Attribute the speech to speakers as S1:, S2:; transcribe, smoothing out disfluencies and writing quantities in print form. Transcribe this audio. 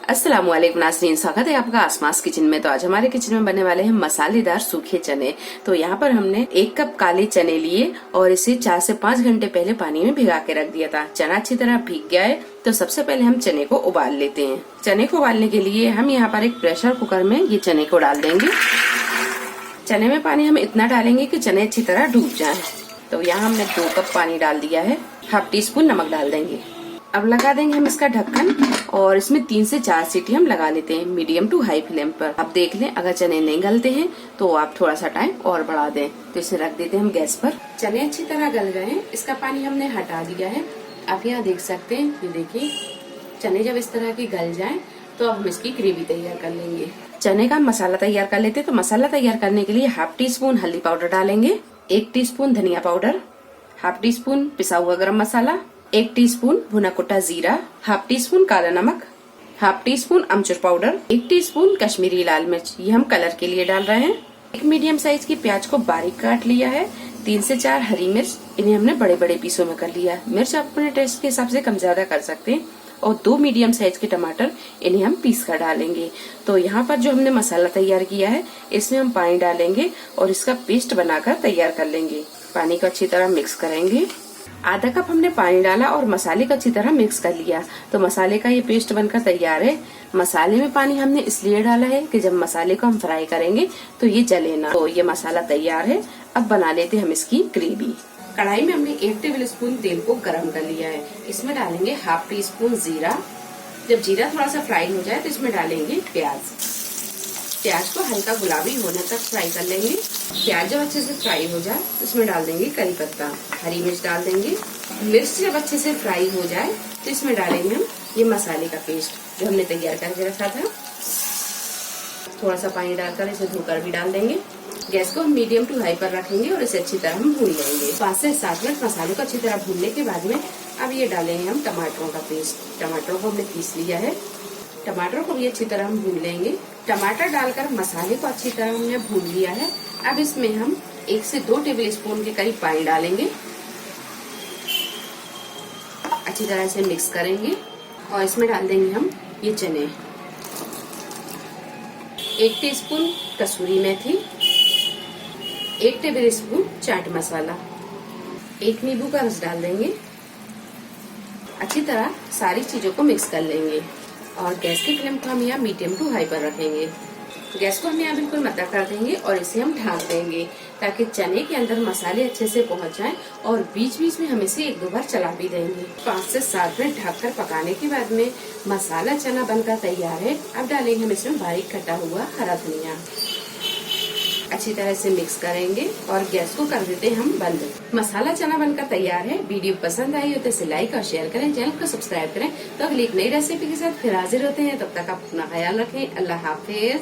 S1: अस्सलामुअलैकुम नाज़रीन, स्वागत है आपका आसमास किचन में। तो आज हमारे किचन में बनने वाले हैं मसालेदार सूखे चने। तो यहाँ पर हमने 1 कप काले चने लिए और इसे 4 से 5 घंटे पहले पानी में भिगा के रख दिया था। चना अच्छी तरह भीग गया है तो सबसे पहले हम चने को उबाल लेते हैं। चने को उबालने के लिए हम यहाँ पर एक प्रेशर कुकर में ये चने को डाल देंगे। चने में पानी हम इतना डालेंगे कि चने अच्छी तरह डूब जाए। तो यहाँ हमने 2 कप पानी डाल दिया है। हाफ टी स्पून नमक डाल देंगे। अब लगा देंगे हम इसका ढक्कन और इसमें 3 से 4 सीटी हम लगा लेते हैं मीडियम टू हाई फ्लेम पर। अब देख लें, अगर चने नहीं गलते हैं तो आप थोड़ा सा टाइम और बढ़ा दें। तो इसे रख देते हैं हम गैस पर। चने अच्छी तरह गल गए हैं, इसका पानी हमने हटा दिया है। आप यहाँ देख सकते हैं, ये देखिए चने जब इस तरह की गल जाए तो अब हम इसकी ग्रेवी तैयार कर लेंगे। चने का मसाला तैयार कर लेते हैं। तो मसाला तैयार करने के लिए हाफ टी स्पून हल्दी पाउडर डालेंगे, 1 टीस्पून धनिया पाउडर, हाफ टी स्पून पिसा हुआ गरम मसाला, 1 टीस्पून भुना कुटा जीरा, हाफ टी स्पून काला नमक, हाफ टी स्पून अमचूर पाउडर, 1 टीस्पून कश्मीरी लाल मिर्च, ये हम कलर के लिए डाल रहे हैं। एक मीडियम साइज की प्याज को बारीक काट लिया है, 3 से 4 हरी मिर्च, इन्हें हमने बड़े बड़े पीसों में कर लिया। मिर्च आप अपने टेस्ट के हिसाब से कम ज्यादा कर सकते हैं। और 2 मीडियम साइज के टमाटर, इन्हें हम पीस कर डालेंगे। तो यहाँ पर जो हमने मसाला तैयार किया है इसमें हम पानी डालेंगे और इसका पेस्ट बनाकर तैयार कर लेंगे। पानी को अच्छी तरह मिक्स करेंगे। आधा कप हमने पानी डाला और मसाले को अच्छी तरह मिक्स कर लिया। तो मसाले का ये पेस्ट बनकर तैयार है। मसाले में पानी हमने इसलिए डाला है कि जब मसाले को हम फ्राई करेंगे तो ये जले ना। तो ये मसाला तैयार है। अब बना लेते हम इसकी ग्रेवी। कढ़ाई में हमने 1 टेबल स्पून तेल को गरम कर लिया है। इसमें डालेंगे हाफ टी स्पून जीरा। जब जीरा थोड़ा सा फ्राई हो जाए तो इसमें डालेंगे प्याज। प्याज को हल्का गुलाबी होने तक फ्राई कर लेंगे। प्याज जब अच्छे से फ्राई हो जाए तो इसमें डाल देंगे करी पत्ता, हरी मिर्च डाल देंगे। मिर्च जब अच्छे से फ्राई हो जाए तो इसमें डालेंगे हम ये मसाले का पेस्ट जो हमने तैयार करके रखा था। थोड़ा सा पानी डालकर इसे धोकर भी डाल देंगे। गैस को हम मीडियम टू हाई पर रखेंगे और इसे अच्छी तरह हम भून लेंगे। 5 से 7 मिनट मसाले को अच्छी तरह भूनने के बाद में अब ये डालेंगे हम टमाटरों का पेस्ट। टमाटरों को हमने पीस लिया है। टमाटर को भी अच्छी तरह हम भून लेंगे। टमाटर डालकर मसाले को अच्छी तरह हमने भून लिया है। अब इसमें हम 1 से 2 टेबल स्पून के करीब पानी डालेंगे। अच्छी तरह से मिक्स करेंगे और इसमें डाल देंगे हम ये चने। 1 टीस्पून कसूरी मेथी, 1 टेबल स्पून चाट मसाला, 1 नींबू का रस डाल देंगे। अच्छी तरह सारी चीजों को मिक्स कर लेंगे और गैस की फ्लेम को हम यहाँ मीडियम टू हाई पर रखेंगे। गैस को हम यहाँ बिल्कुल मद्दा कर देंगे और इसे हम ढक देंगे ताकि चने के अंदर मसाले अच्छे से पहुंच जाएं। और बीच बीच में हम इसे 1-2 बार चला भी देंगे। 5 से 7 मिनट ढककर पकाने के बाद में मसाला चना बनकर तैयार है। अब डालेंगे हम इसमें बारीक कटा हुआ हरा धनिया। अच्छी तरह से मिक्स करेंगे और गैस को कर देते हैं हम बंद। मसाला चना बनकर तैयार है। वीडियो पसंद आई हो तो इसे लाइक और शेयर करें, चैनल को सब्सक्राइब करें। तो अगली एक नई रेसिपी के साथ फिर हाजिर होते हैं। तब तक आप अपना ख्याल रखें। अल्लाह हाफिज।